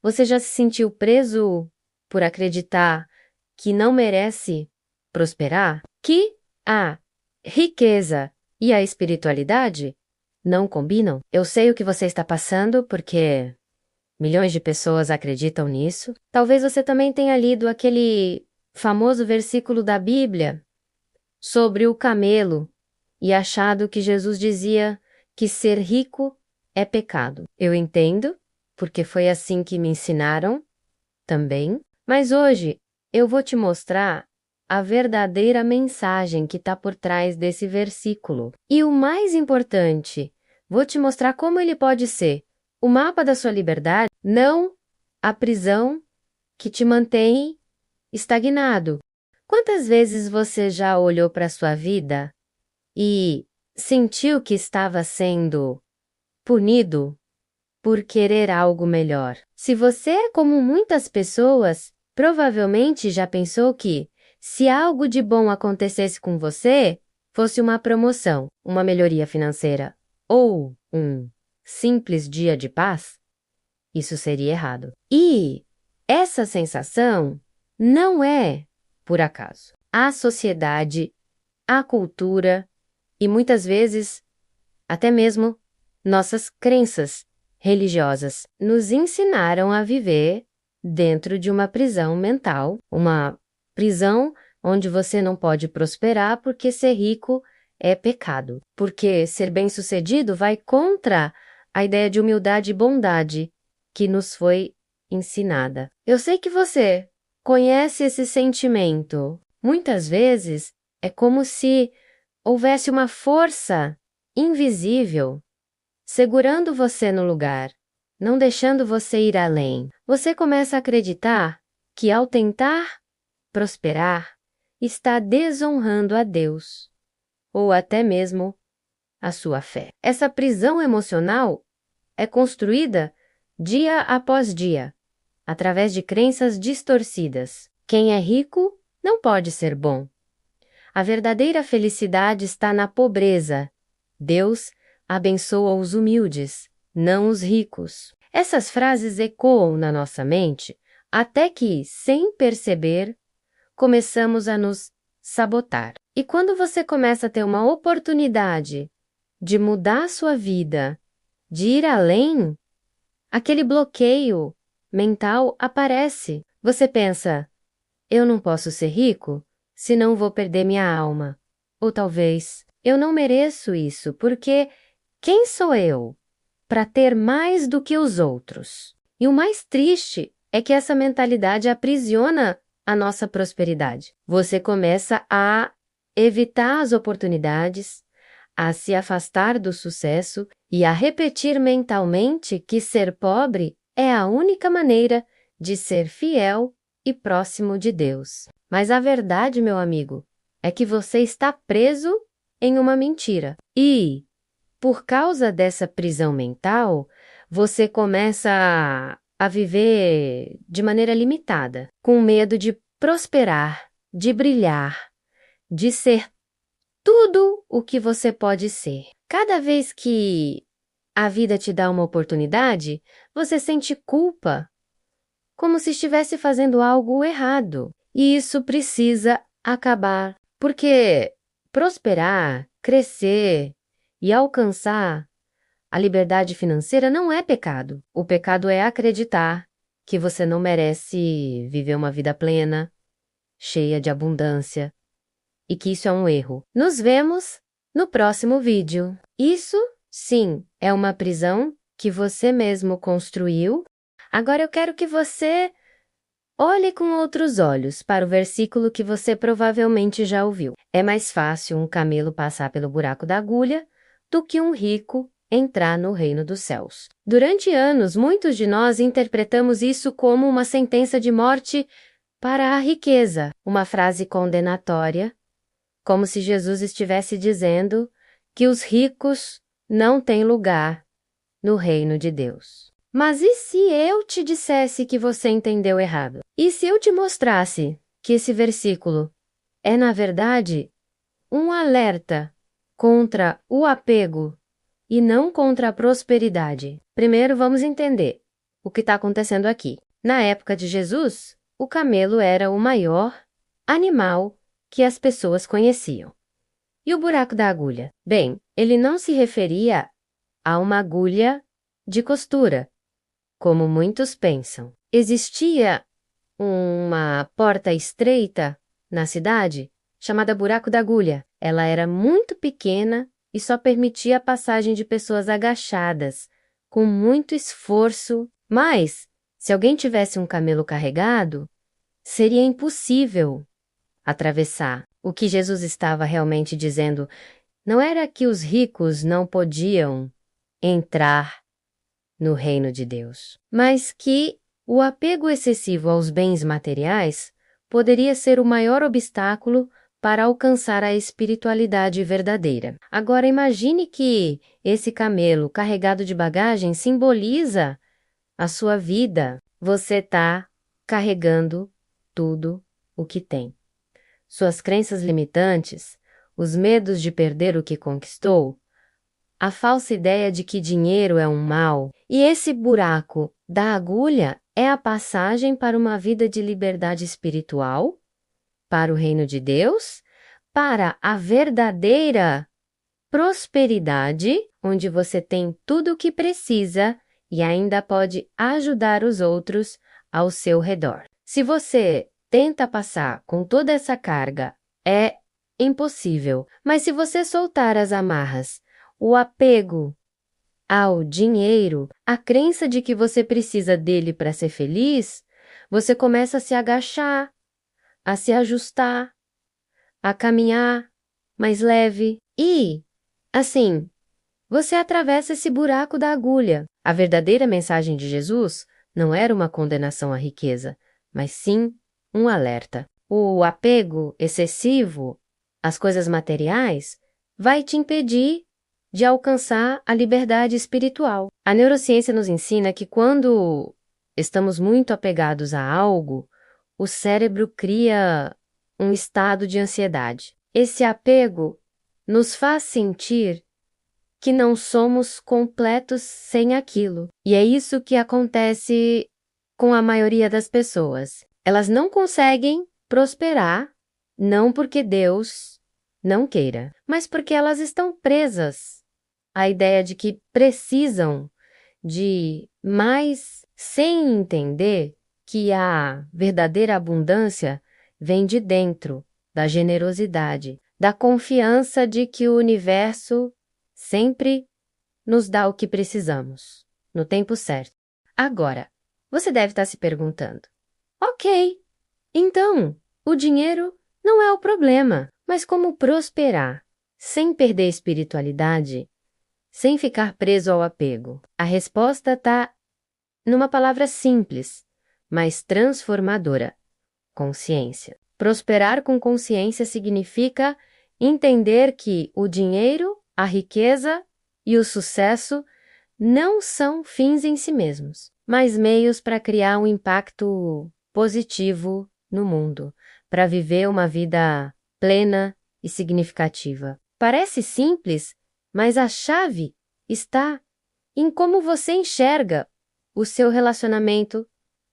Você já se sentiu preso por acreditar que não merece prosperar? Que a riqueza e a espiritualidade não combinam? Eu sei o que você está passando porque milhões de pessoas acreditam nisso. Talvez você também tenha lido aquele famoso versículo da Bíblia sobre o camelo e achado que Jesus dizia que ser rico é pecado. Eu entendo, porque foi assim que me ensinaram também, mas hoje eu vou te mostrar a verdadeira mensagem que está por trás desse versículo. E o mais importante, vou te mostrar como ele pode ser o mapa da sua liberdade, não a prisão que te mantém estagnado. Quantas vezes você já olhou para a sua vida e sentiu que estava sendo punido por querer algo melhor? Se você é como muitas pessoas, provavelmente já pensou que, se algo de bom acontecesse com você, fosse uma promoção, uma melhoria financeira ou um simples dia de paz, isso seria errado. E essa sensação não é por acaso. A sociedade, a cultura e muitas vezes até mesmo nossas crenças religiosas nos ensinaram a viver dentro de uma prisão mental, uma prisão onde você não pode prosperar porque ser rico é pecado, porque ser bem-sucedido vai contra a ideia de humildade e bondade que nos foi ensinada. Eu sei que você conhece esse sentimento. Muitas vezes é como se houvesse uma força invisível segurando você no lugar, não deixando você ir além. Você começa a acreditar que ao tentar prosperar, está desonrando a Deus, ou até mesmo a sua fé. Essa prisão emocional é construída dia após dia, através de crenças distorcidas. Quem é rico não pode ser bom. A verdadeira felicidade está na pobreza. Deus abençoa os humildes, não os ricos. Essas frases ecoam na nossa mente até que, sem perceber, começamos a nos sabotar. E quando você começa a ter uma oportunidade de mudar sua vida, de ir além, aquele bloqueio mental aparece. Você pensa, eu não posso ser rico, senão vou perder minha alma. Ou talvez, eu não mereço isso, porque quem sou eu para ter mais do que os outros? E o mais triste é que essa mentalidade aprisiona a nossa prosperidade. Você começa a evitar as oportunidades, a se afastar do sucesso e a repetir mentalmente que ser pobre é a única maneira de ser fiel e próximo de Deus. Mas a verdade, meu amigo, é que você está preso em uma mentira. E, por causa dessa prisão mental, você começa a viver de maneira limitada, com medo de prosperar, de brilhar, de ser tudo o que você pode ser. Cada vez que a vida te dá uma oportunidade, você sente culpa, como se estivesse fazendo algo errado. E isso precisa acabar, porque prosperar, crescer e alcançar a liberdade financeira não é pecado. O pecado é acreditar que você não merece viver uma vida plena, cheia de abundância, e que isso é um erro. Nos vemos no próximo vídeo. Isso, sim, é uma prisão que você mesmo construiu. Agora eu quero que você olhe com outros olhos para o versículo que você provavelmente já ouviu. É mais fácil um camelo passar pelo buraco da agulha do que um rico entrar no reino dos céus. Durante anos, muitos de nós interpretamos isso como uma sentença de morte para a riqueza, uma frase condenatória, como se Jesus estivesse dizendo que os ricos não têm lugar no reino de Deus. Mas e se eu te dissesse que você entendeu errado? E se eu te mostrasse que esse versículo é, na verdade, um alerta contra o apego e não contra a prosperidade? Primeiro, vamos entender. o que está acontecendo aqui. Na época de Jesus, o camelo era o maior animal que as pessoas conheciam. E o buraco da agulha? Bem, ele não se referia a uma agulha de costura, como muitos pensam. Existia uma porta estreita na cidade chamada Buraco da Agulha. Ela era muito pequena e só permitia a passagem de pessoas agachadas, com muito esforço. Mas, se alguém tivesse um camelo carregado, seria impossível atravessar. O que Jesus estava realmente dizendo não era que os ricos não podiam entrar no reino de Deus, mas que o apego excessivo aos bens materiais poderia ser o maior obstáculo para alcançar a espiritualidade verdadeira. Agora imagine que esse camelo carregado de bagagem simboliza a sua vida. Você está carregando tudo o que tem. Suas crenças limitantes, os medos de perder o que conquistou, a falsa ideia de que dinheiro é um mal, e esse buraco da agulha é a passagem para uma vida de liberdade espiritual, para o reino de Deus, para a verdadeira prosperidade, onde você tem tudo o que precisa e ainda pode ajudar os outros ao seu redor. Se você tenta passar com toda essa carga, é impossível, mas se você soltar as amarras, o apego ao dinheiro, a crença de que você precisa dele para ser feliz, você começa a se agachar, a se ajustar, a caminhar mais leve e, assim, você atravessa esse buraco da agulha. A verdadeira mensagem de Jesus não era uma condenação à riqueza, mas sim um alerta. O apego excessivo às coisas materiais vai te impedir de alcançar a liberdade espiritual. A neurociência nos ensina que quando estamos muito apegados a algo, o cérebro cria um estado de ansiedade. Esse apego nos faz sentir que não somos completos sem aquilo. E é isso que acontece com a maioria das pessoas. Elas não conseguem prosperar, não porque Deus não queira, mas porque elas estão presas à ideia de que precisam de mais, sem entender que a verdadeira abundância vem de dentro, da generosidade, da confiança de que o universo sempre nos dá o que precisamos, no tempo certo. Agora, você deve estar se perguntando: ok, então, o dinheiro não é o problema, mas como prosperar sem perder a espiritualidade, sem ficar preso ao apego? A resposta está numa palavra simples, mas transformadora: consciência. Prosperar com consciência significa entender que o dinheiro, a riqueza e o sucesso não são fins em si mesmos, mas meios para criar um impacto positivo no mundo, para viver uma vida plena e significativa. Parece simples, mas a chave está em como você enxerga o seu relacionamento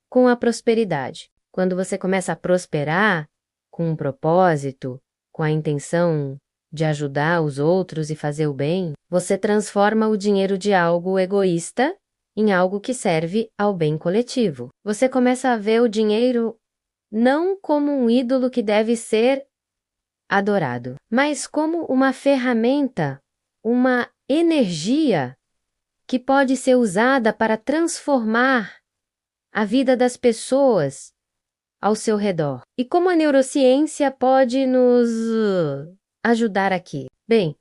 com a prosperidade. Quando você começa a prosperar com um propósito, com a intenção de ajudar os outros e fazer o bem, você transforma o dinheiro de algo egoísta em algo que serve ao bem coletivo. Você começa a ver o dinheiro não como um ídolo que deve ser adorado, mas como uma ferramenta, uma energia que pode ser usada para transformar a vida das pessoas ao seu redor. E como a neurociência pode nos ajudar aqui? Bem,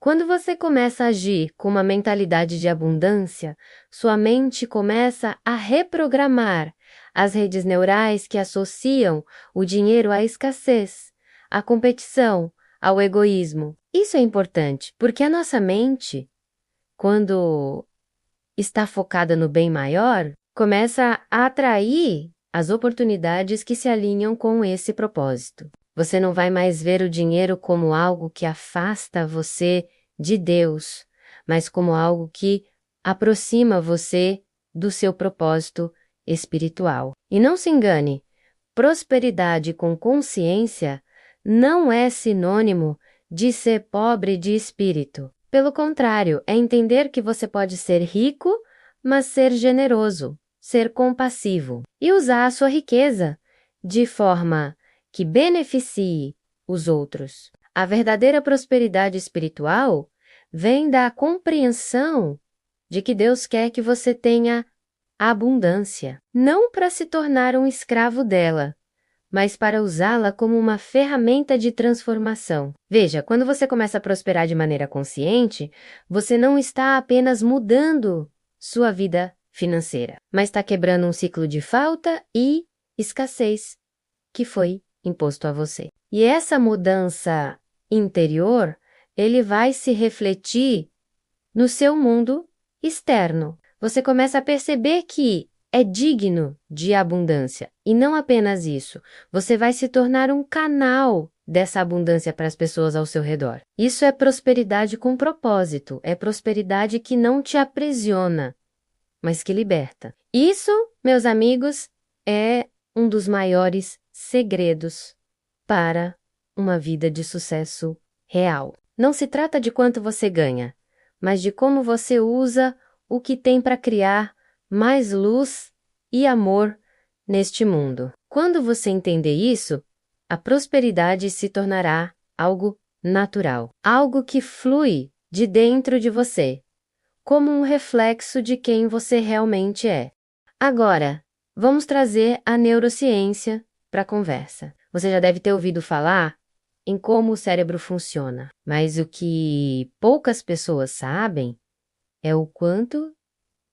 quando você começa a agir com uma mentalidade de abundância, sua mente começa a reprogramar as redes neurais que associam o dinheiro à escassez, à competição, ao egoísmo. Isso é importante, porque a nossa mente, quando está focada no bem maior, começa a atrair as oportunidades que se alinham com esse propósito. Você não vai mais ver o dinheiro como algo que afasta você de Deus, mas como algo que aproxima você do seu propósito espiritual. E não se engane, prosperidade com consciência não é sinônimo de ser pobre de espírito. Pelo contrário, é entender que você pode ser rico, mas ser generoso, ser compassivo e usar a sua riqueza de forma que beneficie os outros. A verdadeira prosperidade espiritual vem da compreensão de que Deus quer que você tenha abundância, não para se tornar um escravo dela, mas para usá-la como uma ferramenta de transformação. Veja, quando você começa a prosperar de maneira consciente, você não está apenas mudando sua vida financeira, mas está quebrando um ciclo de falta e escassez que foi imposto a você. E essa mudança interior, ele vai se refletir no seu mundo externo. Você começa a perceber que é digno de abundância. E não apenas isso, você vai se tornar um canal dessa abundância para as pessoas ao seu redor. Isso é prosperidade com propósito, é prosperidade que não te aprisiona, mas que liberta. Isso, meus amigos, é um dos maiores segredos para uma vida de sucesso real. Não se trata de quanto você ganha, mas de como você usa o que tem para criar mais luz e amor neste mundo. Quando você entender isso, a prosperidade se tornará algo natural, algo que flui de dentro de você, como um reflexo de quem você realmente é. Agora, vamos trazer a neurociência para a conversa. Você já deve ter ouvido falar em como o cérebro funciona, mas o que poucas pessoas sabem é o quanto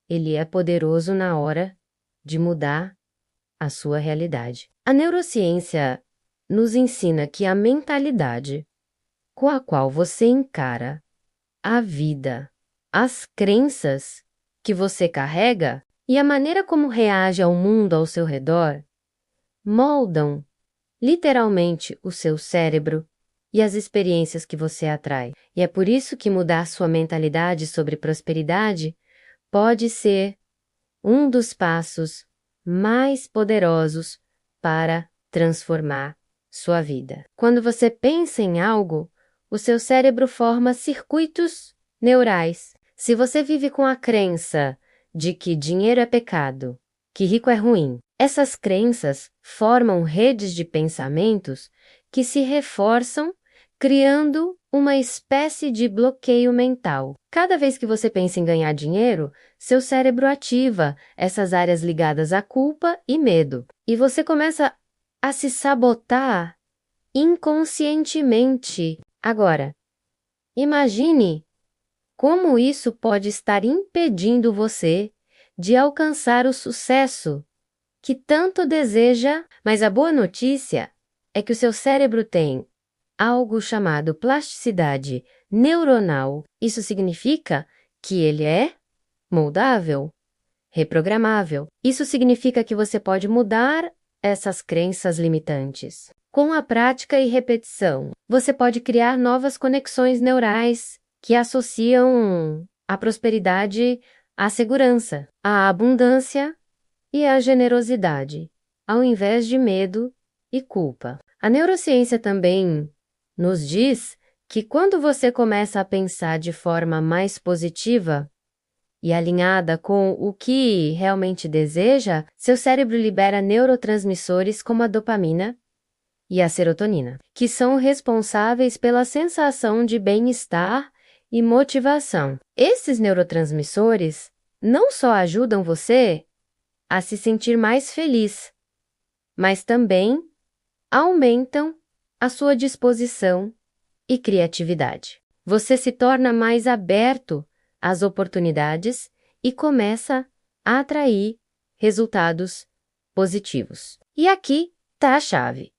ele é poderoso na hora de mudar a sua realidade. A neurociência nos ensina que a mentalidade com a qual você encara a vida, as crenças que você carrega e a maneira como reage ao mundo ao seu redor moldam literalmente o seu cérebro e as experiências que você atrai. E é por isso que mudar sua mentalidade sobre prosperidade pode ser um dos passos mais poderosos para transformar sua vida. Quando você pensa em algo, o seu cérebro forma circuitos neurais. Se você vive com a crença de que dinheiro é pecado, que rico é ruim, essas crenças formam redes de pensamentos que se reforçam, criando uma espécie de bloqueio mental. Cada vez que você pensa em ganhar dinheiro, seu cérebro ativa essas áreas ligadas à culpa e medo. E você começa a se sabotar inconscientemente. Agora, imagine como isso pode estar impedindo você de alcançar o sucesso que tanto deseja, mas a boa notícia é que o seu cérebro tem algo chamado plasticidade neuronal. Isso significa que ele é moldável, reprogramável. Isso significa que você pode mudar essas crenças limitantes. Com a prática e repetição, você pode criar novas conexões neurais que associam a prosperidade à segurança, à abundância e à generosidade, ao invés de medo e culpa. A neurociência também nos diz que quando você começa a pensar de forma mais positiva e alinhada com o que realmente deseja, seu cérebro libera neurotransmissores como a dopamina e a serotonina, que são responsáveis pela sensação de bem-estar e motivação. Esses neurotransmissores não só ajudam você a se sentir mais feliz, mas também aumentam a sua disposição e criatividade. Você se torna mais aberto às oportunidades e começa a atrair resultados positivos. E aqui está a chave.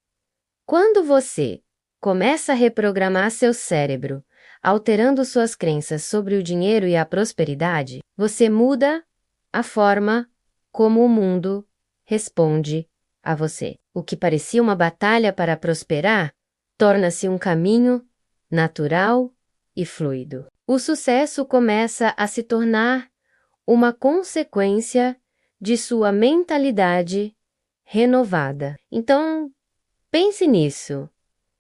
Quando você começa a reprogramar seu cérebro, alterando suas crenças sobre o dinheiro e a prosperidade, você muda a forma como o mundo responde a você. O que parecia uma batalha para prosperar torna-se um caminho natural e fluido. O sucesso começa a se tornar uma consequência de sua mentalidade renovada. Então, pense nisso.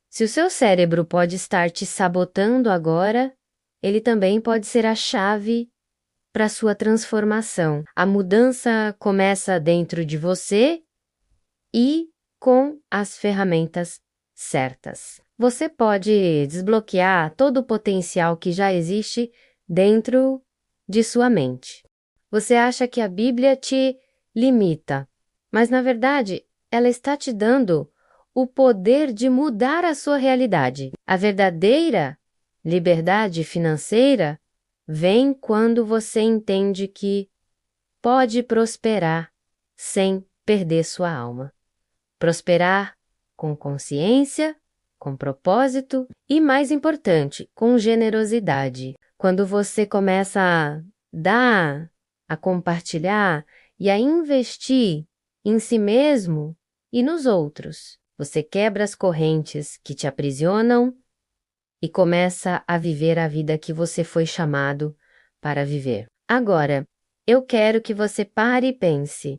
Se o seu cérebro pode estar te sabotando agora, ele também pode ser a chave para sua transformação. A mudança começa dentro de você e com as ferramentas certas. Você pode desbloquear todo o potencial que já existe dentro de sua mente. Você acha que a Bíblia te limita, mas na verdade ela está te dando o poder de mudar a sua realidade. A verdadeira liberdade financeira vem quando você entende que pode prosperar sem perder sua alma. Prosperar com consciência, com propósito e, mais importante, com generosidade. Quando você começa a dar, a compartilhar e a investir em si mesmo e nos outros, você quebra as correntes que te aprisionam e começa a viver a vida que você foi chamado para viver. Agora, eu quero que você pare e pense: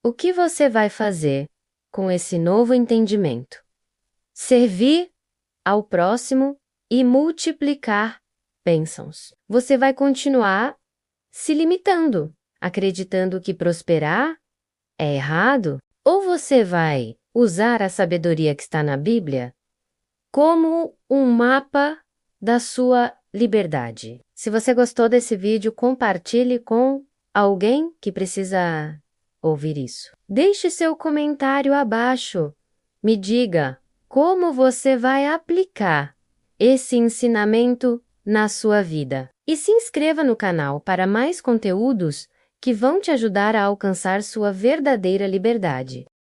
o que você vai fazer com esse novo entendimento? Servir ao próximo e multiplicar bênçãos. Você vai continuar se limitando, acreditando que prosperar é errado? Ou você vai usar a sabedoria que está na Bíblia como um mapa da sua liberdade? Se você gostou desse vídeo, compartilhe com alguém que precisa ouvir isso. Deixe seu comentário abaixo. Me diga como você vai aplicar esse ensinamento na sua vida. E se inscreva no canal para mais conteúdos que vão te ajudar a alcançar sua verdadeira liberdade.